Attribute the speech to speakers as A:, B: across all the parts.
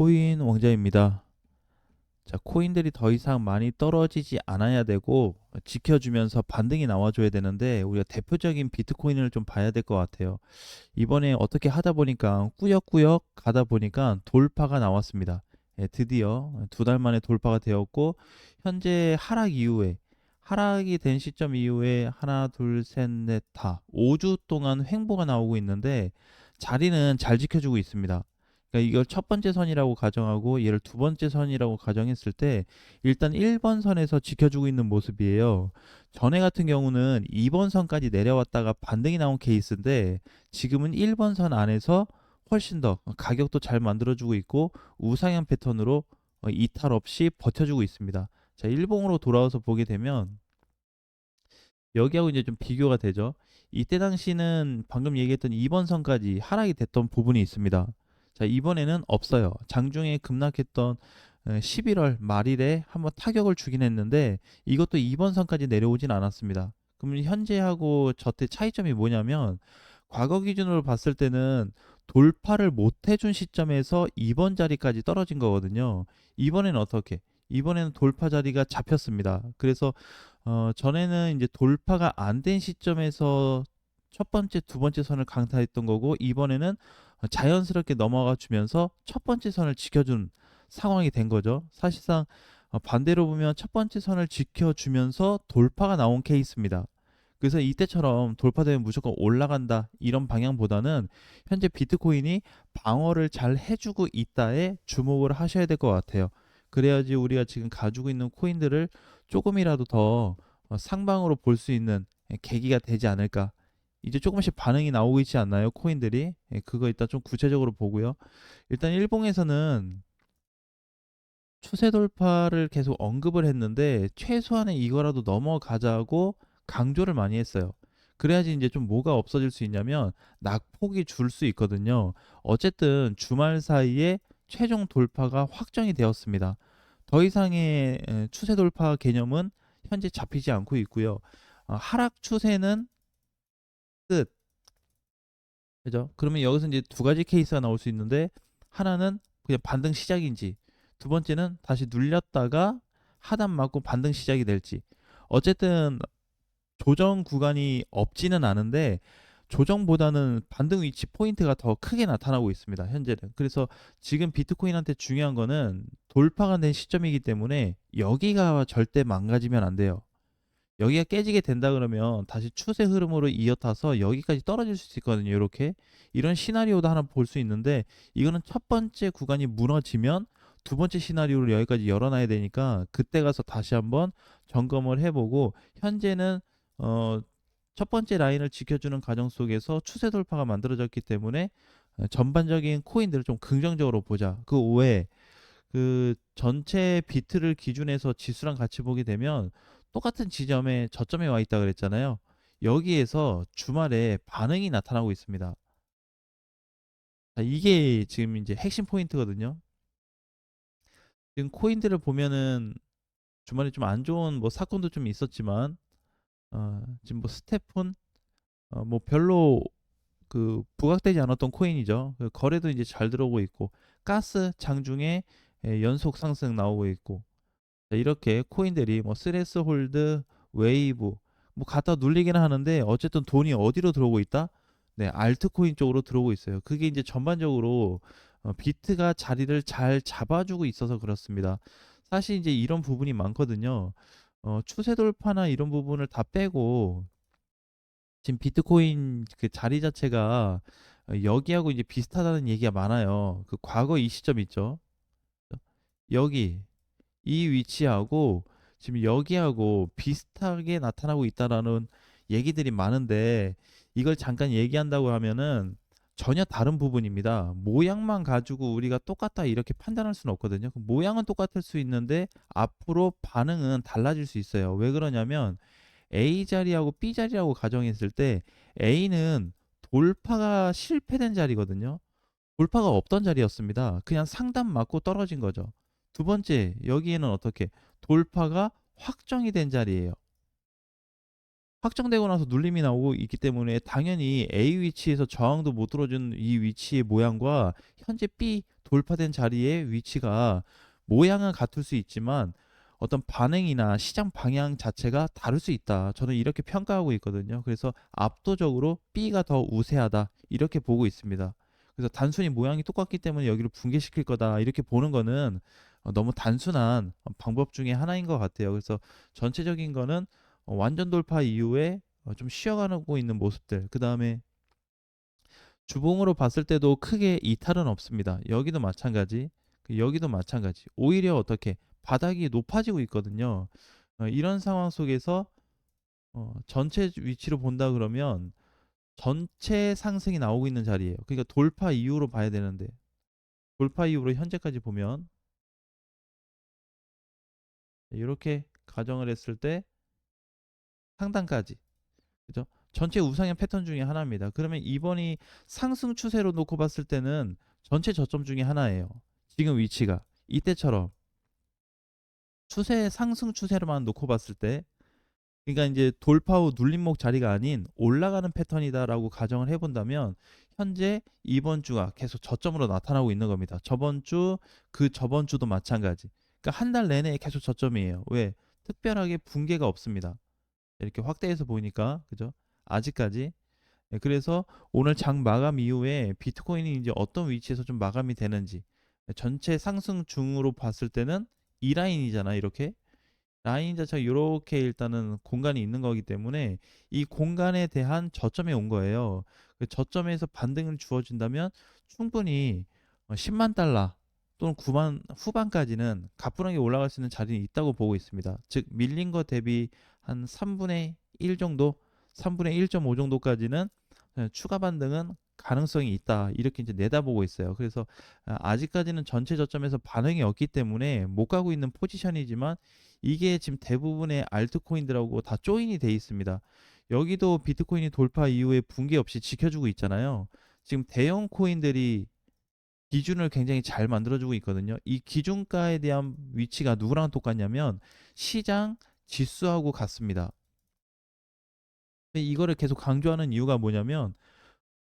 A: 코인 왕자입니다. 자, 코인들이 더 이상 많이 떨어지지 않아야 되고 지켜주면서 반등이 나와줘야 되는데 우리가 대표적인 비트코인을 좀 봐야 될 것 같아요. 이번에 어떻게 하다 보니까 꾸역꾸역 가다 보니까 돌파가 나왔습니다. 예, 드디어 2달 만에 돌파가 되었고 현재 하락이 된 시점 이후에 하나, 둘, 셋, 넷, 다 5주 동안 횡보가 나오고 있는데 자리는 잘 지켜주고 있습니다. 그러니까 이걸 첫 번째 선이라고 가정하고 얘를 두 번째 선이라고 가정했을 때 일단 1번 선에서 지켜주고 있는 모습이에요. 전에 같은 경우는 2번 선까지 내려왔다가 반등이 나온 케이스인데 지금은 1번 선 안에서 훨씬 더 가격도 잘 만들어주고 있고 우상향 패턴으로 이탈 없이 버텨주고 있습니다. 자, 일봉으로 돌아와서 보게 되면 여기하고 이제 좀 비교가 되죠. 이때 당시는 방금 얘기했던 2번 선까지 하락이 됐던 부분이 있습니다. 자, 이번에는 없어요. 장중에 급락했던 11월 말일에 한번 타격을 주긴 했는데 이것도 2번 선까지 내려오진 않았습니다. 그럼 현재하고 저때 차이점이 뭐냐면 과거 기준으로 봤을 때는 돌파를 못 해준 시점에서 2번 자리까지 떨어진 거거든요. 이번에는 어떻게? 이번에는 돌파 자리가 잡혔습니다. 그래서 전에는 이제 돌파가 안 된 시점에서 첫 번째, 두 번째 선을 강타했던 거고 이번에는 자연스럽게 넘어가 주면서 첫 번째 선을 지켜준 상황이 된 거죠. 사실상 반대로 보면 첫 번째 선을 지켜주면서 돌파가 나온 케이스입니다. 그래서 이때처럼 돌파되면 무조건 올라간다 이런 방향보다는 현재 비트코인이 방어를 잘 해주고 있다에 주목을 하셔야 될 것 같아요. 그래야지 우리가 지금 가지고 있는 코인들을 조금이라도 더 상방으로 볼 수 있는 계기가 되지 않을까. 이제 조금씩 반응이 나오고 있지 않나요? 코인들이. 예, 그거 일단 좀 구체적으로 보고요. 일단 일봉에서는 추세 돌파를 계속 언급을 했는데 최소한의 이거라도 넘어가자고 강조를 많이 했어요. 그래야지 이제 좀 뭐가 없어질 수 있냐면 낙폭이 줄 수 있거든요. 어쨌든 주말 사이에 최종 돌파가 확정이 되었습니다. 더 이상의 추세 돌파 개념은 현재 잡히지 않고 있고요. 하락 추세는 끝. 그죠? 그러면 여기서 이제 두 가지 케이스가 나올 수 있는데 하나는 그냥 반등 시작인지 두 번째는 다시 눌렸다가 하단 맞고 반등 시작이 될지 어쨌든 조정 구간이 없지는 않은데 조정보다는 반등 위치 포인트가 더 크게 나타나고 있습니다. 현재는. 그래서 지금 비트코인한테 중요한 거는 돌파가 된 시점이기 때문에 여기가 절대 망가지면 안 돼요. 여기가 깨지게 된다 그러면 다시 추세 흐름으로 이어타서 여기까지 떨어질 수 있거든요. 이렇게 이런 시나리오도 하나 볼 수 있는데 이거는 첫 번째 구간이 무너지면 두 번째 시나리오를 여기까지 열어놔야 되니까 그때 가서 다시 한번 점검을 해보고 현재는 어, 첫 번째 라인을 지켜주는 과정 속에서 추세 돌파가 만들어졌기 때문에 전반적인 코인들을 좀 긍정적으로 보자. 그 외에 그 전체 비트를 기준해서 지수랑 같이 보게 되면 똑같은 지점에 저점에 와 있다 그랬잖아요. 여기에서 주말에 반응이 나타나고 있습니다. 자, 이게 지금 이제 핵심 포인트거든요. 지금 코인들을 보면은 주말에 좀 안 좋은 뭐 사건도 좀 있었지만 지금 뭐 스테폰 뭐 별로 그 부각되지 않았던 코인이죠. 그 거래도 이제 잘 들어오고 있고 가스 장중에 연속 상승 나오고 있고 자, 이렇게 코인들이 뭐 스레스 홀드, 웨이브 뭐 갖다 눌리기는 하는데 어쨌든 돈이 어디로 들어오고 있다? 네, 알트코인 쪽으로 들어오고 있어요. 그게 이제 전반적으로 비트가 자리를 잘 잡아주고 있어서 그렇습니다. 사실 이제 이런 부분이 많거든요. 추세 돌파나 이런 부분을 다 빼고 지금 비트코인 그 자리 자체가 여기하고 이제 비슷하다는 얘기가 많아요. 그 과거 이 시점 있죠. 여기 이 위치하고 지금 여기하고 비슷하게 나타나고 있다라는 얘기들이 많은데 이걸 잠깐 얘기한다고 하면은 전혀 다른 부분입니다. 모양만 가지고 우리가 똑같다 이렇게 판단할 수는 없거든요. 그 모양은 똑같을 수 있는데 앞으로 반응은 달라질 수 있어요. 왜 그러냐면 A 자리하고 B 자리라고 가정했을 때 A는 돌파가 실패된 자리거든요. 돌파가 없던 자리였습니다. 그냥 상단 맞고 떨어진 거죠. 두 번째, 여기에는 어떻게 돌파가 확정이 된 자리예요. 확정되고 나서 눌림이 나오고 있기 때문에 당연히 A 위치에서 저항도 못 들어준 이 위치의 모양과 현재 B 돌파된 자리의 위치가 모양은 같을 수 있지만 어떤 반응이나 시장 방향 자체가 다를 수 있다. 저는 이렇게 평가하고 있거든요. 그래서 압도적으로 B가 더 우세하다. 이렇게 보고 있습니다. 그래서 단순히 모양이 똑같기 때문에 여기를 붕괴시킬 거다. 이렇게 보는 거는 너무 단순한 방법 중에 하나인 것 같아요. 그래서 전체적인 거는 완전 돌파 이후에 좀 쉬어가고 있는 모습들. 그 다음에 주봉으로 봤을 때도 크게 이탈은 없습니다. 여기도 마찬가지. 여기도 마찬가지. 오히려 어떻게 바닥이 높아지고 있거든요. 이런 상황 속에서 전체 위치로 본다 그러면 전체 상승이 나오고 있는 자리예요. 그러니까 돌파 이후로 봐야 되는데 돌파 이후로 현재까지 보면 이렇게 가정을 했을 때 상단까지, 그죠? 전체 우상향 패턴 중에 하나입니다. 그러면 이번이 상승 추세로 놓고 봤을 때는 전체 저점 중에 하나예요. 지금 위치가 이때처럼 추세 상승 추세로만 놓고 봤을 때, 그러니까 이제 돌파 후 눌림목 자리가 아닌 올라가는 패턴이다라고 가정을 해본다면 현재 이번 주가 계속 저점으로 나타나고 있는 겁니다. 저번 주, 그 저번 주도 마찬가지. 그러니까 한 달 내내 계속 저점이에요. 왜? 특별하게 붕괴가 없습니다. 이렇게 확대해서 보니까, 그죠? 아직까지. 그래서 오늘 장 마감 이후에 비트코인이 이제 어떤 위치에서 좀 마감이 되는지, 전체 상승 중으로 봤을 때는 이 라인이잖아. 이렇게 라인 자체가 이렇게 일단은 공간이 있는 거기 때문에 이 공간에 대한 저점에 온 거예요. 그 저점에서 반등을 주어진다면 충분히 10만 달러 또는 9만 후반까지는 가뿐하게 올라갈 수 있는 자리는 있다고 보고 있습니다. 즉 밀린 거 대비 한 3분의 1 정도, 3분의 1.5 정도까지는 추가 반등은 가능성이 있다. 이렇게 이제 내다보고 있어요. 그래서 아직까지는 전체 저점에서 반응이 없기 때문에 못 가고 있는 포지션이지만 이게 지금 대부분의 알트코인들하고 다 조인이 돼 있습니다. 여기도 비트코인이 돌파 이후에 붕괴 없이 지켜주고 있잖아요. 지금 대형 코인들이 기준을 굉장히 잘 만들어주고 있거든요. 이 기준가에 대한 위치가 누구랑 똑같냐면 시장 지수하고 같습니다. 이거를 계속 강조하는 이유가 뭐냐면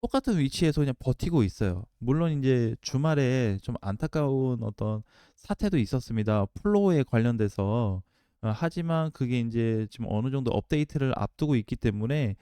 A: 똑같은 위치에서 그냥 버티고 있어요. 물론 이제 주말에 좀 안타까운 어떤 사태도 있었습니다. 플로우에 관련돼서. 하지만 그게 이제 지금 어느 정도 업데이트를 앞두고 있기 때문에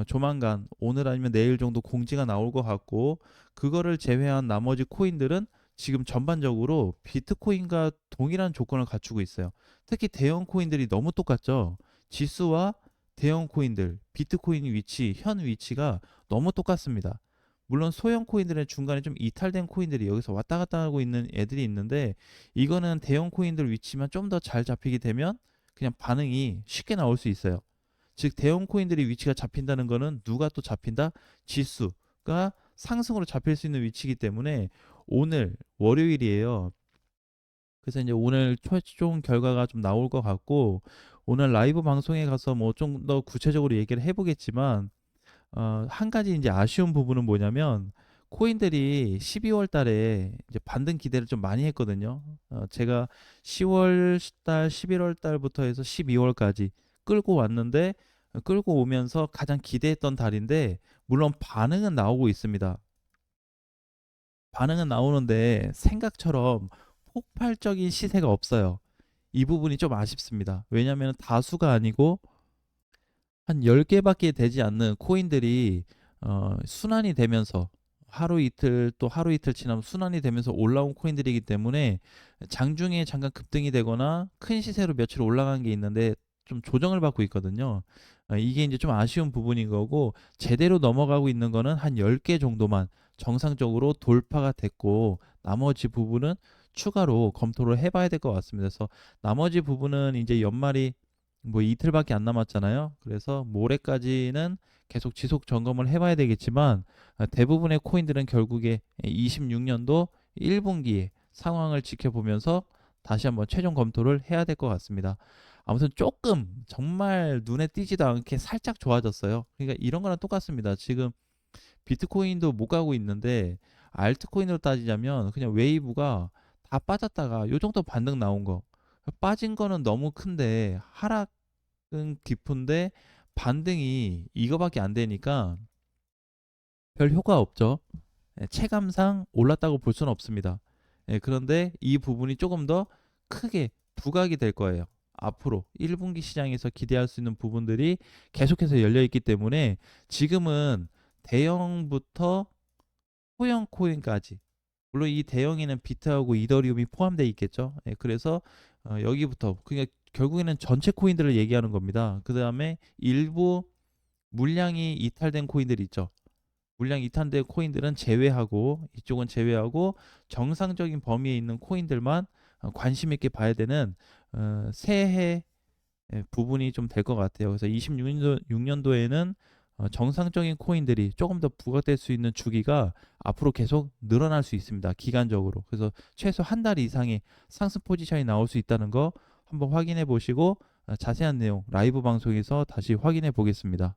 A: 조만간 오늘 아니면 내일 정도 공지가 나올 것 같고, 그거를 제외한 나머지 코인들은 지금 전반적으로 비트코인과 동일한 조건을 갖추고 있어요. 특히 대형 코인들이 너무 똑같죠. 지수와 대형 코인들, 비트코인 위치, 현 위치가 너무 똑같습니다. 물론 소형 코인들의 중간에 좀 이탈된 코인들이 여기서 왔다 갔다 하고 있는 애들이 있는데, 이거는 대형 코인들 위치만 좀 더 잘 잡히게 되면 그냥 반응이 쉽게 나올 수 있어요. 즉 대형 코인들이 위치가 잡힌다는 거는 누가 또 잡힌다? 지수가 상승으로 잡힐 수 있는 위치이기 때문에 오늘 월요일이에요. 그래서 이제 오늘 최종 결과가 좀 나올 것 같고, 오늘 라이브 방송에 가서 뭐 좀 더 구체적으로 얘기를 해보겠지만, 한 가지 이제 아쉬운 부분은 뭐냐면 코인들이 12월 달에 이제 반등 기대를 좀 많이 했거든요. 제가 10월 달, 11월 달부터 해서 12월까지 끌고 왔는데, 끌고 오면서 가장 기대했던 달인데 물론 반응은 나오고 있습니다. 반응은 나오는데 생각처럼 폭발적인 시세가 없어요. 이 부분이 좀 아쉽습니다. 왜냐하면 다수가 아니고 한 10개밖에 되지 않는 코인들이 순환이 되면서 하루 이틀 또 하루 이틀 지나면 순환이 되면서 올라온 코인들이기 때문에 장중에 잠깐 급등이 되거나 큰 시세로 며칠 올라간 게 있는데 좀 조정을 받고 있거든요. 이게 이제 좀 아쉬운 부분인 거고, 제대로 넘어가고 있는 거는 한 10개 정도만 정상적으로 돌파가 됐고 나머지 부분은 추가로 검토를 해봐야 될 것 같습니다. 그래서 나머지 부분은 이제 연말이 뭐 이틀밖에 안 남았잖아요. 그래서 모레까지는 계속 지속 점검을 해봐야 되겠지만, 대부분의 코인들은 결국에 26년도 1분기에 상황을 지켜보면서 다시 한번 최종 검토를 해야 될 것 같습니다. 아무튼 조금 정말 눈에 띄지도 않게 살짝 좋아졌어요. 그러니까 이런 거랑 똑같습니다. 지금 비트코인도 못 가고 있는데 알트코인으로 따지자면 그냥 웨이브가 다 빠졌다가 요 정도 반등 나온 거, 빠진 거는 너무 큰데 하락은 깊은데 반등이 이거밖에 안 되니까 별 효과 없죠. 체감상 올랐다고 볼 수는 없습니다. 그런데 이 부분이 조금 더 크게 부각이 될 거예요. 앞으로 1분기 시장에서 기대할 수 있는 부분들이 계속해서 열려 있기 때문에 지금은 대형부터 소형 코인까지, 물론 이 대형에는 비트하고 이더리움이 포함되어 있겠죠. 그래서 여기부터 그러니까 결국에는 전체 코인들을 얘기하는 겁니다. 그 다음에 일부 물량이 이탈된 코인들이 있죠. 물량 이탈된 코인들은 제외하고, 이쪽은 제외하고 정상적인 범위에 있는 코인들만 관심 있게 봐야 되는 새해 부분이 좀 될 것 같아요. 그래서 26년도에는 정상적인 코인들이 조금 더 부각될 수 있는 주기가 앞으로 계속 늘어날 수 있습니다. 기간적으로. 그래서 최소 한 달 이상의 상승 포지션이 나올 수 있다는 거 한번 확인해 보시고 자세한 내용 라이브 방송에서 다시 확인해 보겠습니다.